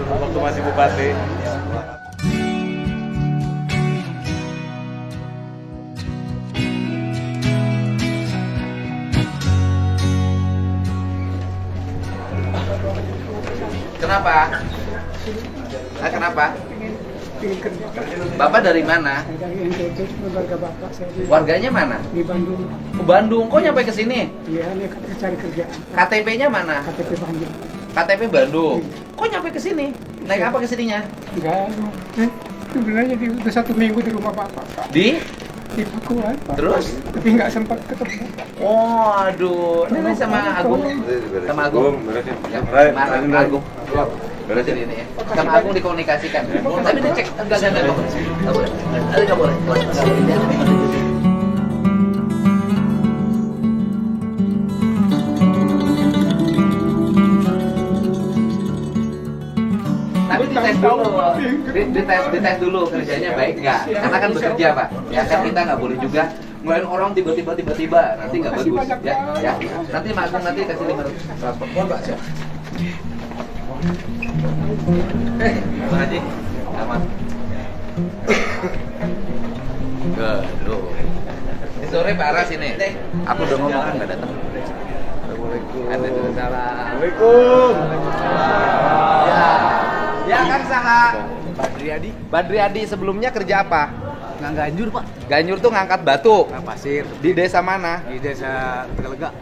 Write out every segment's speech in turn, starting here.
Waktu masih bupati. Kenapa? Kenapa? Bapak dari mana? Dari NTT, keluarga bapak saya Warganya mana? di Bandung. Ke Bandung, kok nyampe ke sini? Iya, ini cari kerjaan. KTP-nya mana? KTP Bandung. KTP Bandung. Kok nyampe ke sini? Naik apa ke sininya? Enggak, sebenarnya udah 1 minggu di rumah bapak, Pak. Di? Di Pakuan, Pak. Terus? Tapi nggak sempat ketemu. Oh, aduh. Ini sama Agung. Sama Agung. Ya, sama Agung. Berarti ini ya. Sama Agung dikomunikasikan. Tapi dicek enggak boleh. Enggak boleh. Enggak boleh. Tapi dites dulu, dites dulu kerjanya baik nggak? Karena kan bekerja Pak, ya kan kita nggak boleh juga ngelain orang tiba-tiba nanti nggak bagus, ya. Nanti Mas Agung nanti kasih 500 transport, Pak siap. Terima kasih, aman. Aduh. Ini sore Pak Aras ini. Aku udah ngomong kan nggak datang. Assalamualaikum. Ya Kang Saha. Badriadi sebelumnya kerja apa? Ganjur Pak, Ganjur tuh ngangkat batu. pasir Di desa mana? di desa Tegalega.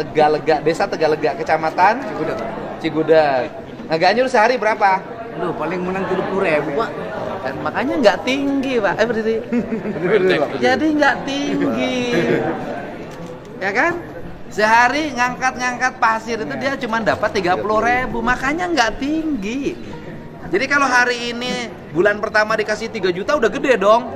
Tegalega. Desa Tegalega, kecamatan Udah, Cigudeg. Nah, Ganjur sehari berapa? aduh paling menang 70.000 Pak. Dan makanya nggak tinggi, Pak. Berdiri. Jadi nggak tinggi. Ya kan? Sehari ngangkat pasir itu dia cuma dapat 30.000, makanya nggak tinggi. Jadi kalau hari ini bulan pertama dikasih 3 juta udah gede dong.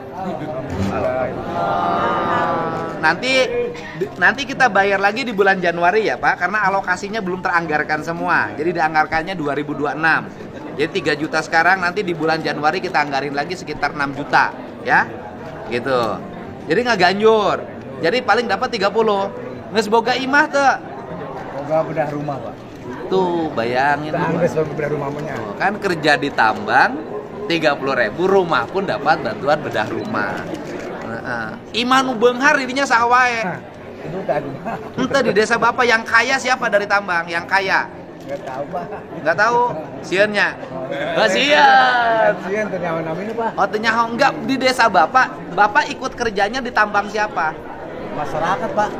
Nanti kita bayar lagi di bulan Januari ya Pak, karena alokasinya belum teranggarkan semua. Jadi dianggarkannya 2026. Jadi 3 juta sekarang, nanti di bulan Januari kita anggarin lagi sekitar 6 juta, ya. Gitu. Jadi nggak ganjur. Jadi paling dapat 30. Nges boga imah tuh. Boga bedah rumah Pak. Tuh, bayangin. Angges bedah rumahnya. Tuh, kan kerja di tambang 30.000, rumah pun dapat bantuan bedah rumah. Iman Beunghar dirinya sawae. Itu kan. Ente di desa Bapak yang kaya siapa dari tambang? Yang kaya? Enggak tahu Pak. Nggak tahu. Sieunnya. Oh, sieun. Kasihan ternyata namanya Pak. Oh, ternyaho enggak di desa Bapak. Bapak ikut kerjanya di tambang siapa? Masyarakat Pak.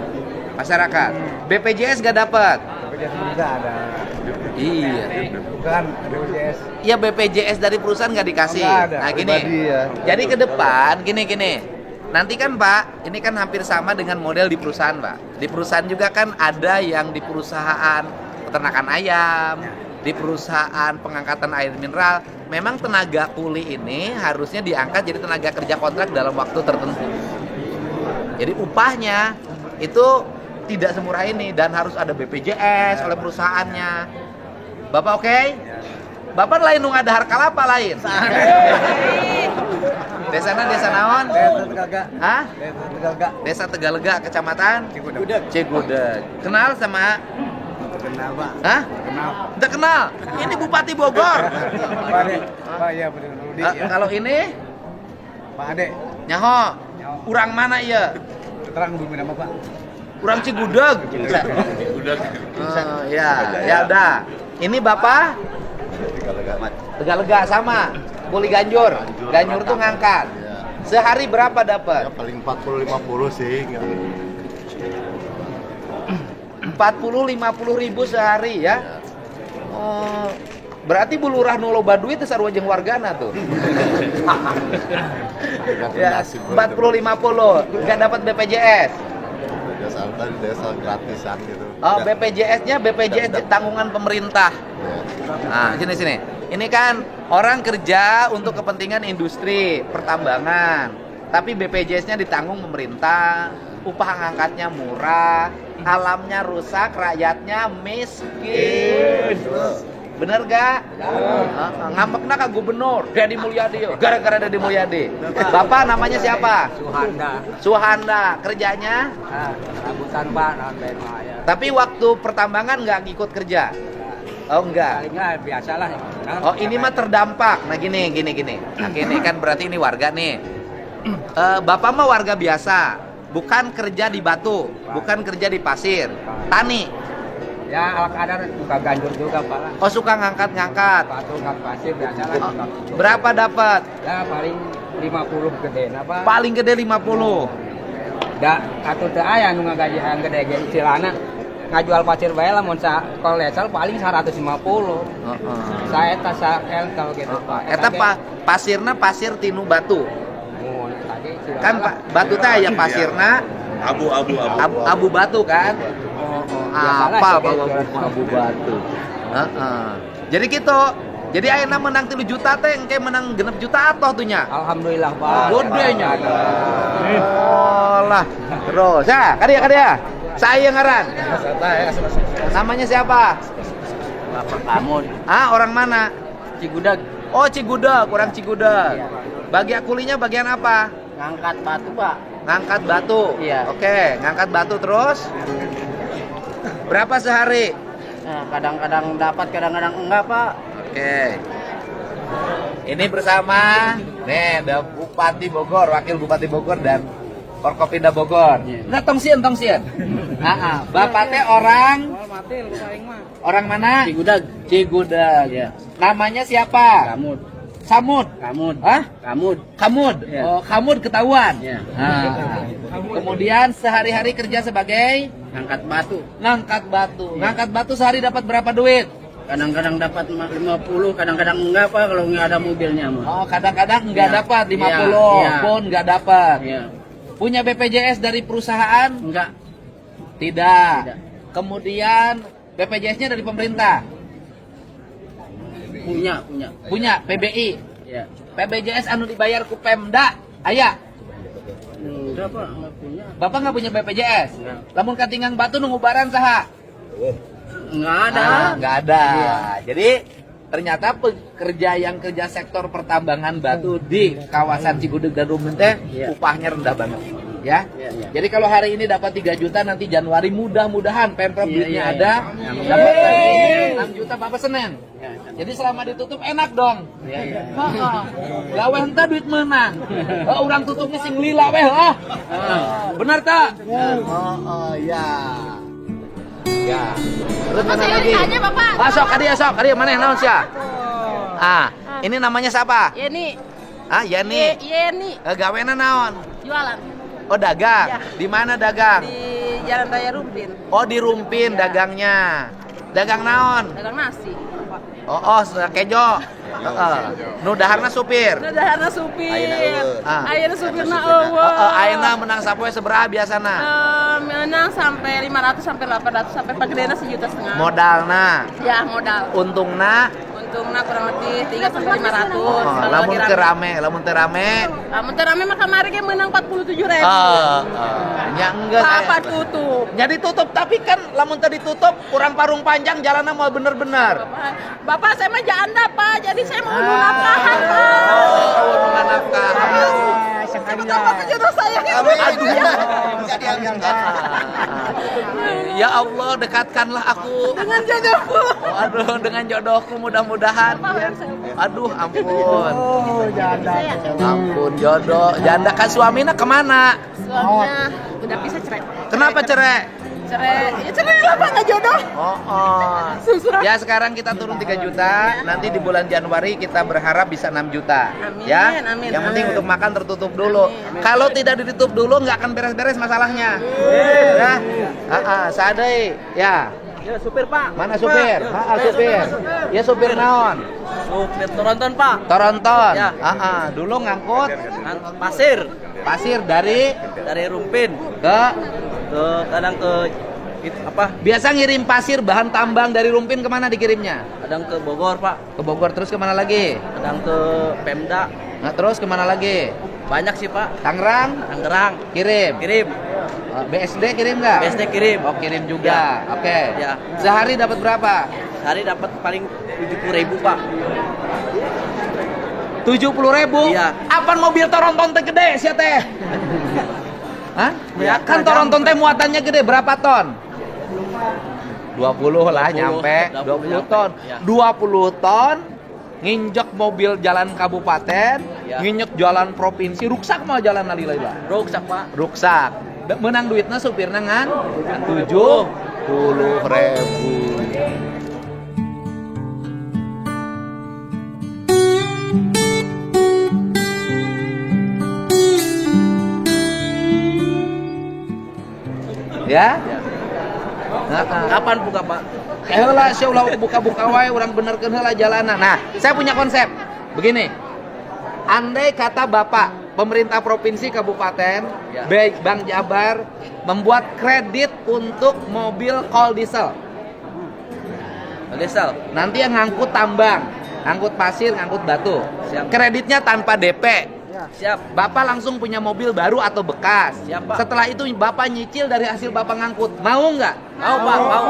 Masyarakat. BPJS nggak dapat. BPJS juga ada. Iya. Bukan BPJS. Iya BPJS dari perusahaan nggak dikasih. Nggak ada. Nah gini. Pribadi ya. Jadi ke depan gini. Nanti kan Pak, ini kan hampir sama dengan model di perusahaan Pak. Di perusahaan juga kan ada yang di perusahaan peternakan ayam, di perusahaan pengangkatan air mineral. Memang tenaga kuli ini harusnya diangkat jadi tenaga kerja kontrak dalam waktu tertentu. Jadi upahnya itu tidak semurah ini dan harus ada BPJS oleh perusahaannya. Bapak oke? Bapak lain nu ngadahar kalapa lain. Desa naon? Desa Tegalega. Hah? Desa Tegalega. Desa Tegalega, kecamatan Cigudeg. Kenal sama? Kenal Pak. Hah? Kenal. Udah kenal. Ini Bupati Bogor. Pak ya bener Rudi ya. Kalau ini Pak Ade. nyaho. Urang mana iya? Terang bumi nama Pak. Urang Cigudeg. Ya udah. Ini Bapak Tegalega sama. Kuli Ganjur. Ganjur tuh ngangkat. Sehari berapa dapat? Ya paling 40-50 sih. 40-50 ribu sehari ya. Oh, berarti Bu Lurah nu loba duit teh sarua jeung wargana tuh. Ya, 40-50 enggak dapat BPJS. Desa di desa gratisan gitu. Oh, BPJS-nya BPJS tanggungan pemerintah. Nah, sini. Ini kan orang kerja untuk kepentingan industri pertambangan, tapi BPJS-nya ditanggung pemerintah, upah ngangkatnya murah, alamnya rusak, rakyatnya miskin. Bener gak? Ngambekna ka gubernur Deddy Mulyadi, gara-gara Deddy Mulyadi. Bapak namanya siapa? Suhanda. Kerjanya? Rambutan Pak, ya. Tapi waktu pertambangan nggak ikut kerja? Oh enggak. Paling nggak biasa lah. Oh ini mah terdampak. Nah gini. Nah gini kan berarti ini warga nih. Bapak mah warga biasa, bukan kerja di batu, bukan kerja di pasir, tani. Ya ala kadar suka ganjur juga Pak. Oh suka ngangkat-ngangkat. Batu nggak pasir biasa lah. Oh, berapa dapat? Ya paling 50 gede apa? Paling gede 50. Da atau teu aya nu ngagaji yang gede ge istilahna ngajual pasir bae lamun sa kolesal paling 150. Saya tas eltal gitu Pak. Eta pasirna pasir tinu batu. Mun tadi Kan batu teh aya pasirna abu batu kan. Biasalah, Apa gitu. bawa buku abu batu. Jadi gitu. Jadi ayeuna menang 3 juta teh engke menang 6 juta atoh tuh nya. Alhamdulillah Pak. Godenya. Oh lah. Terus ya, kadia. Saya ngaran. Namanya siapa? Bapak Kamun. Orang mana? Cigudag. Oh, Cigudag, orang Cigudag. Bagian kulinya bagian apa? Ngangkat batu Pak. Ngangkat batu. Iya. Oke, ngangkat batu terus. Berapa sehari? Nah, kadang-kadang dapat, kadang-kadang enggak Pak. Oke. Ini bersama nih ada Bupati Bogor, Wakil Bupati Bogor dan Forkopimda Bogor. Nah, tongsian. Bapak teh orang mana? Cigudag. Ya. Namanya siapa? Kamud. Samud. Hah? Kamud. Ya. Oh, Kamud ketahuan. Ya. Kemudian sehari-hari kerja sebagai Ngangkat batu. ngangkat batu. Ya. Ngangkat batu sehari dapat berapa duit? Kadang-kadang dapat 50, kadang-kadang enggak Pak kalau nggak ada mobilnya mah. Oh, kadang-kadang nggak Ya. dapat 50 Ya. pun nggak dapat. Iya. Punya BPJS dari perusahaan? Enggak. Tidak. Tidak. Kemudian BPJS-nya dari pemerintah? Punya. Punya PBI. Ya. PBJS anu dibayar ku Pemda aya. Enggak Pak, enggak punya. Bapak nggak punya BPJS? Enggak. Lamun katingang batu nunggu baran saha? Enggak ada. Nggak ada. Iya. Jadi ternyata pekerja yang kerja sektor pertambangan batu di kawasan Cigudag dan Rumbin teh Iya. upahnya rendah banget. Ya. Iya. Jadi kalau hari ini dapat 3 juta nanti Januari mudah-mudahan Pemprov Iya, duitnya iya, ada. iya. Dapat lagi 6 juta Bapak Senin. Iya. Jadi selama ditutup enak dong. Iya. Gawe henteu duit menang. Urang tutupnya sing lila weh lah. Benar tak? Ya. Ya. Terus mana lagi? Aja, Bapak. Sok kadia mana naon sia? Ini namanya siapa? Yeni. Yani. Yeni. Gawena naon? Jualan Oh, dagang. Ya. Di mana dagang? di Jalan Raya Rumpin. Oh, di Rumpin Ya. dagangnya. Dagang naon? Dagang nasi. Oh, kejo. Nu daharna supir. Nah, dahana supir. Ah. Ayeuna supirna eueuh. Ayeuna menang sapoe sabaraha biasana? Menang sampai 500 sampai 800 sampai pagedena 1,5 juta. Modalna, Ya, modal. untungna Untungna kurang lebih 3 sampai 500. Kalau lamun lagi teu rame, lamun teu rame. Lamun teu rame mah kamari ge menang 47.000. Nya enggeus. Kapan tutup? Nya ditutup tapi kan lamun teu ditutup kurang parung panjang jalanna mau bener-bener. Bapak saya mah janda, Pak. Jadi saya mau unu nafkahan, Pak. Untungan nafkahan. Siapa tahu Bapak jodoh saya. Aduh. Ya Allah, dekatkanlah aku Dengan jodohku. Aduh, dengan jodohku mudah-mudahan. Aduh, ampun. Ampun, jodoh. Janda kan suaminya kemana? Suaminya udah bisa cerai. Kenapa cerai? Ya cerai lah, Pak, nggak jodoh. Susur. Ya sekarang kita turun 3 juta. Nanti di bulan Januari kita berharap bisa 6 juta. Amin, Ya. amin, Yang penting amin. untuk makan tertutup dulu. Amin. Kalau tidak ditutup dulu nggak akan beres-beres masalahnya. Ya. Sadai. Ya. Ya supir Pak. Mana supir? Supir. Ya supir naon? Supir Toronton Pak. Toronton. Ya. Dulu ngangkut Pasir dari dari Rumpin ke kadang ke biasa ngirim pasir bahan tambang dari Rumpin kemana dikirimnya? kadang ke Bogor Pak, Ke Bogor terus kemana lagi? kadang ke Pemda. Nah terus kemana lagi? Banyak sih Pak. Tangerang Tangerang kirim. BSD kirim nggak? BSD kirim. Oh kirim juga. Oke. Ya. Sehari dapat berapa? Hari dapat paling 70.000 Pak. 70.000? Iya. Apaan mobil Toronton teh gede sia teh? Hah? Ya, Kan Toronton teh muatannya gede berapa ton? 20 lah nyampe 20 ton. Ya. 20 ton nginjek mobil jalan kabupaten, Ya. nginjek jalan provinsi, ruksak mah jalan alila. Ruksak Pak. Ruksak. Menang duitnya supirnya ngan 70.000. Ya? Kapan buka Pak? Heula syaulah buka-buka wae urang benerkeun heula jalanan. Nah, saya punya konsep. Begini. Andai kata Bapak pemerintah provinsi kabupaten, Ya. Bank Jabar membuat kredit untuk mobil kol diesel. Diesel. Nanti yang ngangkut tambang, ngangkut pasir, ngangkut batu. Siap. Kreditnya tanpa DP. Siap. Bapak langsung punya mobil baru atau bekas. Siap, Pak. Setelah itu Bapak nyicil dari hasil Bapak ngangkut. Mau nggak? Mau Pak, mau.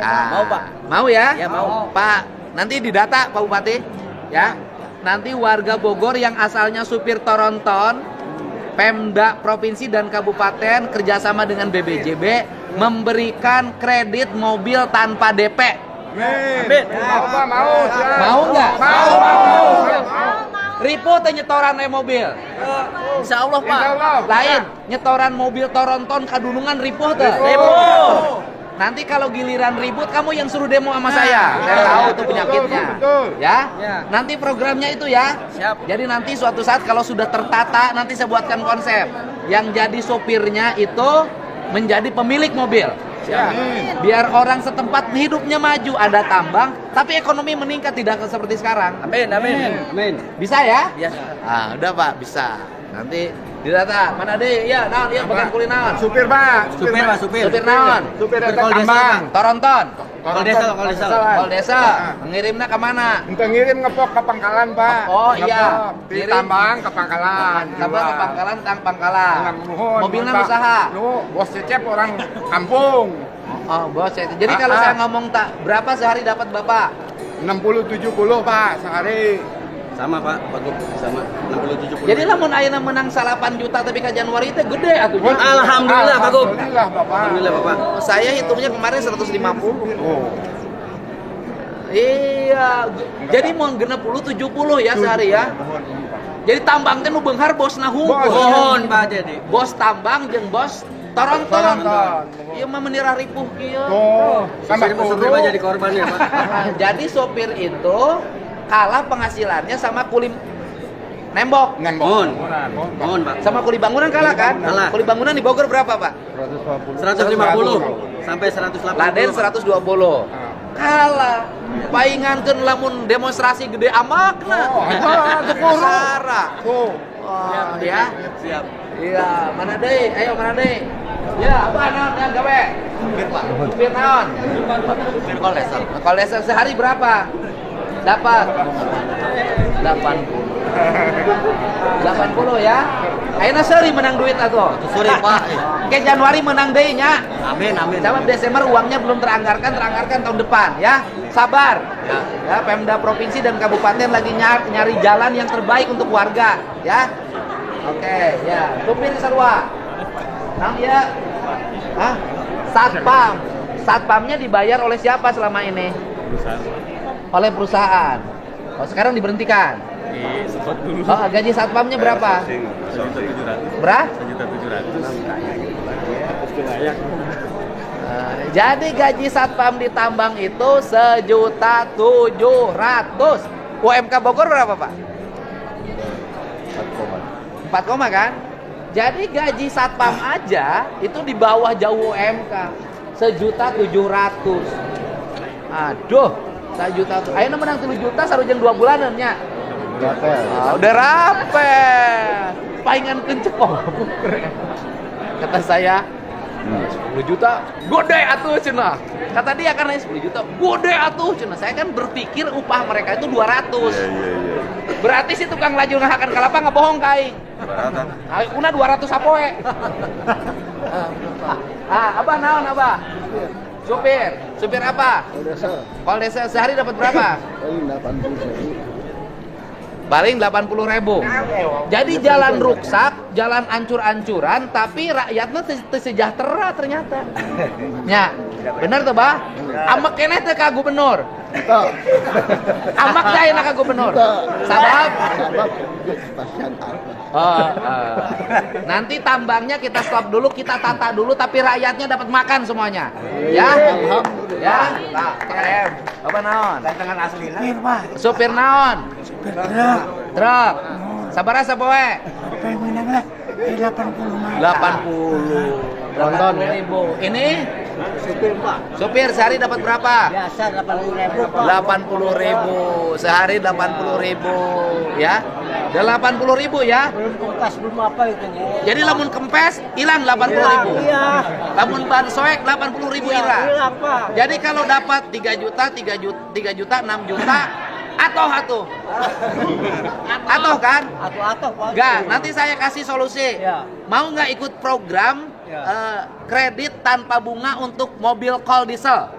Mau, Pak. Mau ya? Ya, mau. Pak, nanti didata Pak Bupati. Ya. Nanti warga Bogor yang asalnya supir Toronton, Pemda provinsi dan kabupaten kerjasama dengan BBJB memberikan kredit mobil tanpa DP. Amin. Mau nggak? Mau. Ripo teh nyetoran mobil. Insya Allah Pak. Lain, nyetoran mobil Toronton kadunungan ripuh teh. Ripuh. Nanti kalau giliran ribut kamu yang suruh demo sama saya. Saya tahu tuh penyakitnya. Ya? Ya. Nanti programnya itu ya. Siap. Jadi nanti suatu saat kalau sudah tertata nanti saya buatkan konsep. Yang jadi sopirnya itu menjadi pemilik mobil. Biar orang setempat hidupnya maju, ada tambang, tapi ekonomi meningkat tidak seperti sekarang. Amin, amin. Bisa ya? Iya. Ah, udah Pak, bisa. Nanti didata. Mana deh? Ya, naon ya bagian kuliner. Supir, Pak. Supir Pak, supir. Supir naon? Supir Supir eta kol diesel, tambang. Toronton. Kol diesel, kol diesel. Kol desa. Mengirimnya ke mana? Untuk ngirim ngepok ke Pangkalan, Pak. Oh, iya. Ngepok. Di Ngirim. tambang ke Pangkalan. Tambah ke Pangkalan, tang Pangkalan. Nuhun, Mobilnya Pak. usaha. Nu, bos Cecep orang kampung. Oh, bos. Jadi kalau saya ngomong tak berapa sehari dapat Bapak? 60-70, Pak, sehari. Sama Pak, sama 60-70. Jadi lamun ayeuna menang 8 juta tapi ke Januari itu gede atuh. Alhamdulillah, Pak Gub. Alhamdulillah, Bapak. Alhamdulillah Bapak. Saya hitungnya kemarin 150. Oh. Iya, jadi mau genep 70 ya sehari ya. Jadi tambang teh nu beunghar bosna hungkul. Mohon Pak jadi. Bos tambang jeung bos Toronton. Toronton. Ieu mah menirah ripuh kieu. Oh, tambah Supir Pak jadi korban ya Pak. Jadi sopir itu kalah penghasilannya sama kuli nembok. Mohon. Mohon Pak. Sama kuli bangunan kalah kan? Kalah. Kuli bangunan di Bogor berapa, Pak? 150 sampai 180. Laden 120. Kalah. Paingankeun lamun demonstrasi gede amakna. Sara. Oh. Wah, ya. Siap. Iya, mana deui? Ayo mana deui? Ya, apa naon yang gawe? Supir, Pak. Supir naon? Supir kol diesel. Kol diesel sehari berapa? Dapat 80. 80 ya. Ayeuna seuri menang duit atuh. Sore Pak. Ke Januari menang deui nya. Amin, amin. Sama Desember uangnya belum teranggarkan tahun depan ya. Sabar. Ya, Pemda provinsi dan kabupaten lagi nyari jalan yang terbaik untuk warga, ya. Oke, ya. Supir sarua. Nang dia. Hah? Satpam. Satpamnya dibayar oleh siapa selama ini? Oleh perusahaan. Oh, sekarang diberhentikan. Oh, gaji satpamnya berapa? 1.700.000. Berapa? 1.700.000. Jadi gaji satpam di tambang itu 1.700.000. UMK Bogor berapa, Pak? 4, kan? Jadi gaji satpam aja itu di bawah jauh UMK. 1.700.000. Aduh, 1 juta. Ayeuna menang 3 juta sarujeng 2 bulanan nya. Udah rape. Paingan kenceng. Kata saya 10 juta gede atuh cenah. Kata dia karena 10 juta gede atuh cenah. Saya kan berpikir upah mereka itu 200. Berarti si tukang laju ngahakan kalapa ngebohong ka aing. Una 200 sapoe. Abah naon abah? Supir apa? Kol desa sehari dapat berapa? Paling 80.000. Jadi jalan ruksak, jalan ancur-ancuran tapi rakyatnya sejahtera ternyata. Ya, bener tuh, Bah? Amak keneh teh ka gubernur. Amak daena ka gubernur. Sabab nanti tambangnya kita stop dulu, kita tata dulu, tapi rakyatnya dapat makan semuanya. Ya, ya. Nah, KM. Apa naon? Tantangan asli Supir naon? Truk. Sabaraha sapoe? Kayak menang lah. 80 ribu. Ini supir sehari dapat berapa? Biasa 80.000 Pak. 80.000 sehari 80.000 ya. 80.000 ya. Belum kempas belum apa itu. Jadi lamun kempes hilang 80.000. Iya. Lamun ban soek 80.000 hilang. Hilang Pak. Jadi kalau dapat 3 juta, 6 juta atau kan? Atau Pak. Enggak, nanti saya kasih solusi. Ya. Mau nggak ikut program kredit tanpa bunga untuk mobil kol diesel?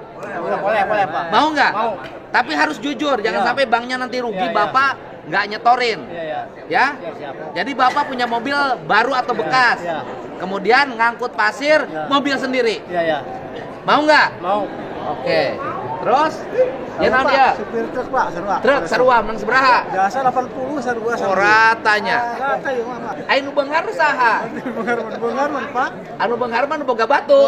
Boleh Pak. Mau nggak? Mau. Tapi harus jujur, jangan sampai banknya nanti rugi, Ya, ya. Bapak nggak nyetorin. Iya. Ya? Ya, siap. Jadi Bapak punya mobil baru atau bekas. Ya. Kemudian ngangkut pasir, Ya. mobil sendiri. Iya. Mau nggak? Mau. Oke. Terus? Ya naon dia? Supir truk Pak, sarua. Truk sarua menang sabaraha? Biasa 80 sarua. Ratanya. Rata ieu mah. Aya nu beunghar saha? Beunghar Pak. Anu beunghar mah nu boga batu.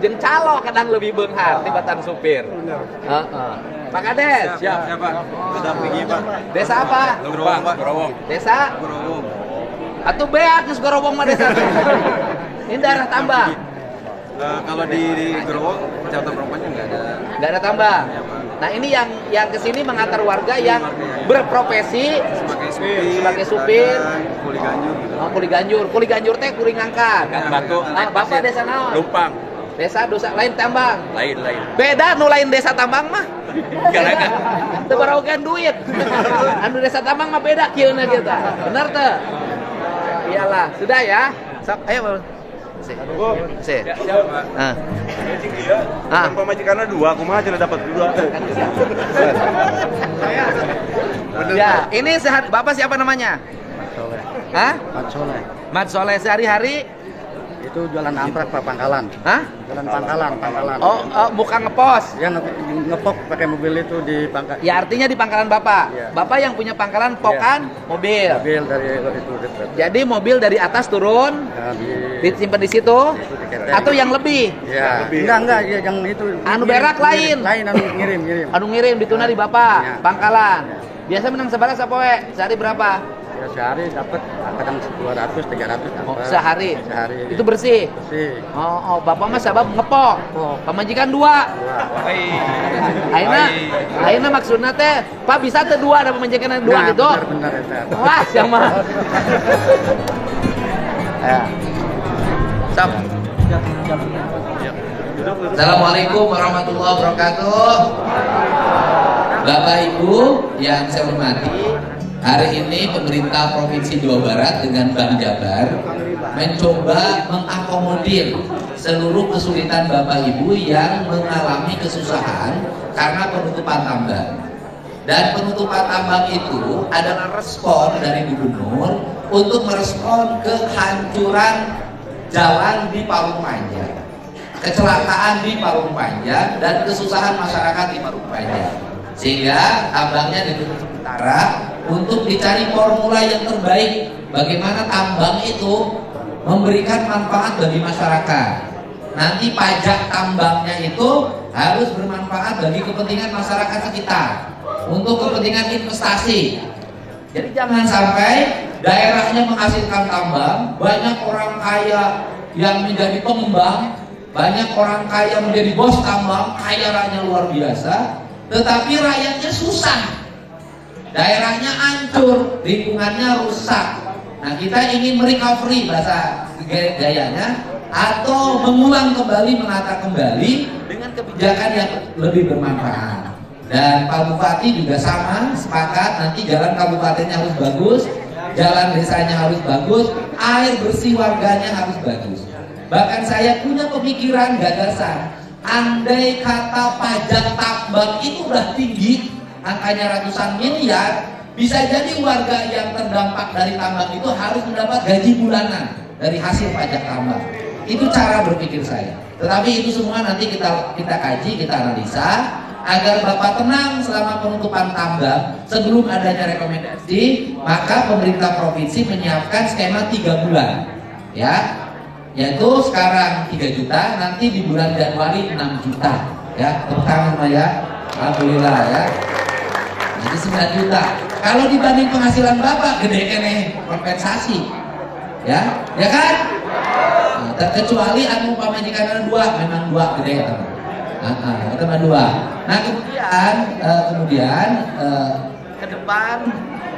Jeung calo kadang lebih beunghar tibatan supir. Heeh. Pak Kades. Siapa? Mendampingi Pak. Desa apa? Gerowong Pak. Gerowong. Desa? Gerowong. Atuh beak geus gorowong mah desa. Ini daerah tambah. Kalau di Gerowong kecamatan Perompanya nggak ada. Nggak ada tambang. Nah ini yang kesini mengantar warga yang berprofesi sebagai supir. Kuli Ganjur. Oh, kuli ganjur. Kuli ganjur teh kuring ngangkat. Batu. Bapak desa naon? Lumpang. Desa dosa lain tambang. Lain. Beda nu lain desa tambang mah. Galakan. Teu barogan duit. Anu desa tambang mah beda kieuna kita. Bener teu? Iyalah, sudah ya. Sok, ayo Bang. Si. Siapa? Ah. Kan pemajikannya 2, kumaha cenah dapat 2. Ya, ini sehat. Bapak siapa namanya? Soleh. Hah? Soleh. Mat Soleh sehari-hari? Itu jualan amprak Pak, pangkalan. Hah? Jualan pangkalan. Oh, bukan ngepos. Ya ngepok pakai mobil itu di pangkal. Ya artinya di pangkalan Bapak. Iya. Bapak yang punya pangkalan pokan mobil. Mobil dari itu dekat. Jadi mobil dari atas turun Ya, disimpan di situ atau yang lebih? ya. Enggak, ya, yang itu. Anu berak lain. Lain anu ngirim. Anu ngirim dituna di Bapak, Ya. pangkalan. Biasa menang sabaraha sapoe? Sehari berapa? Ya sehari dapat kadang 200, 300 dapat. Oh, sehari. Sehari. Itu bersih. Bersih. Oh, Bapak mah sabab ngepok. Pamajikan 2. Ayeuna maksudna teh, Pak bisa teh 2 ada pamajikan 2 gitu. Benar eta. Wah, yang mah. Ya. Stop. Assalamualaikum warahmatullahi wabarakatuh. Bapak Ibu yang saya hormati, hari ini pemerintah Provinsi Jawa Barat dengan Bank Jabar mencoba mengakomodir seluruh kesulitan Bapak Ibu yang mengalami kesusahan karena penutupan tambang. Dan penutupan tambang itu adalah respon dari gubernur untuk merespon kehancuran jalan di Parung Panjang, kecelakaan di Parung Panjang, dan kesusahan masyarakat di Parung Panjang. Sehingga tambangnya ditutup sementara untuk dicari formula yang terbaik bagaimana tambang itu memberikan manfaat bagi masyarakat. Nanti pajak tambangnya itu harus bermanfaat bagi kepentingan masyarakat sekitar untuk kepentingan investasi. Jadi jangan sampai daerahnya menghasilkan tambang, banyak orang kaya yang menjadi pengembang, banyak orang kaya menjadi bos tambang, kaya raya luar biasa, tetapi rakyatnya susah, daerahnya hancur, lingkungannya rusak. Nah, kita ingin merecovery bahasa gayanya, atau mengulang kembali, menata kembali dengan kebijakan yang lebih bermanfaat. Dan Pak Bupati juga sama, sepakat nanti jalan kabupatennya harus bagus, jalan desanya harus bagus, air bersih warganya harus bagus. Bahkan saya punya pemikiran gagasan, andai kata pajak tambang itu udah tinggi, angkanya ratusan miliar, Bisa jadi warga yang terdampak dari tambang itu harus mendapat gaji bulanan dari hasil pajak tambang. Itu cara berpikir saya. Tetapi itu semua nanti kita kaji, kita analisa agar Bapak tenang selama penutupan tambang. Sebelum adanya rekomendasi, maka pemerintah provinsi menyiapkan skema 3 bulan, ya, yaitu sekarang 3 juta, nanti di bulan Januari 6 juta, ya. Tepuk tangan semua ya, alhamdulillah ya. Jadi 9 juta. Kalau dibanding penghasilan Bapak, gede kene kompensasi, ya, ya kan? Nah, terkecuali anu pamajikan 2, memang 2 gede teman. Teman 2. Nah kemudian ke depan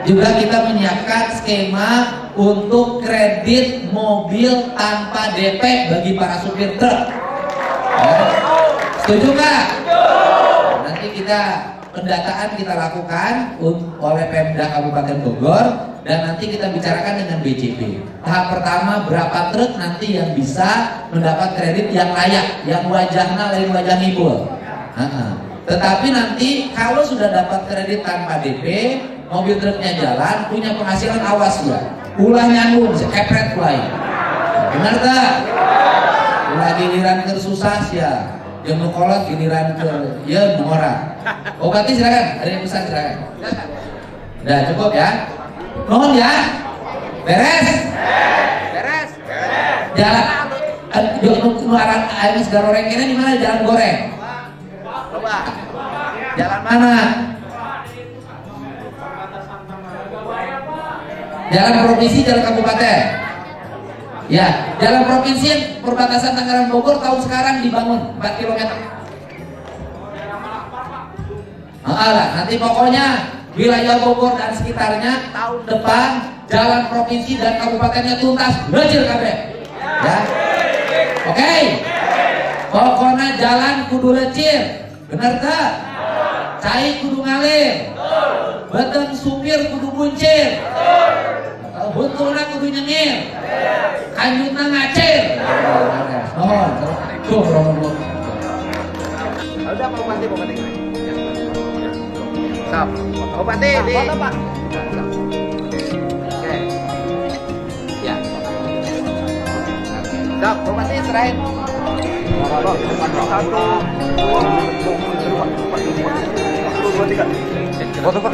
juga kita menyiapkan skema untuk kredit mobil tanpa DP bagi para supir truk. Setuju nggak? Nanti pendataan kita lakukan oleh Pemda Kabupaten Bogor dan nanti kita bicarakan dengan BJB. Tahap pertama berapa truk nanti yang bisa mendapat kredit yang layak, yang wajahnya lain wajah ngibul. Tetapi nanti kalau sudah dapat kredit tanpa DP, mobil truknya jalan, punya penghasilan, awas ya, ulah nyambung, sekepret lain. Benar tak? Ulah giliran ke susah ya. Jemu kolot giliran ke ya orang. Obati silakan, ada yang pesan silakan. Udah cukup ya. Mohon ya. Beres. Beres. Jalan nuaran air goreng ini di mana jalan goreng? Coba. Jalan mana? Jalan provinsi, jalan kabupaten. Ya, jalan provinsi perbatasan Tangerang Bogor tahun sekarang dibangun 4 km. Nanti pokoknya wilayah Bogor dan sekitarnya tahun depan jalan provinsi dan kabupatennya tuntas lecir kabeh. Ya. Oke. Pokoknya jalan kudu lecir. Bener tak? Cai kudu ngalir. Beten supir kudu buncir. Buntuna kudu nyengir. Kanjutna ngacir. Mohon. Udah Bupati. Stop. Bupati di. Foto Pak. Oke. Ya. Stop. Bupati serahin. Foto Pak.